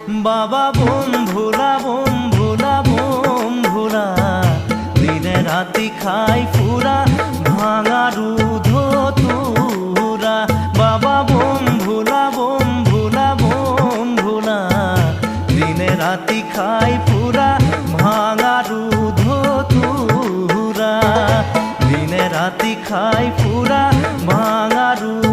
বাবা বোম ভোলা বোম ভোলা বোম ভোলা, দিনে রাতি খাই ফুরা ভাঙা রুধ তুরা। বাবা বোম ভোলা বোম ভোলা বোম ভোলা, দিনে রাতি খাই ফুরা ভাঙা রুধ তুরা। দিনে রাতি খাই ফুরা ভাঙা রুধ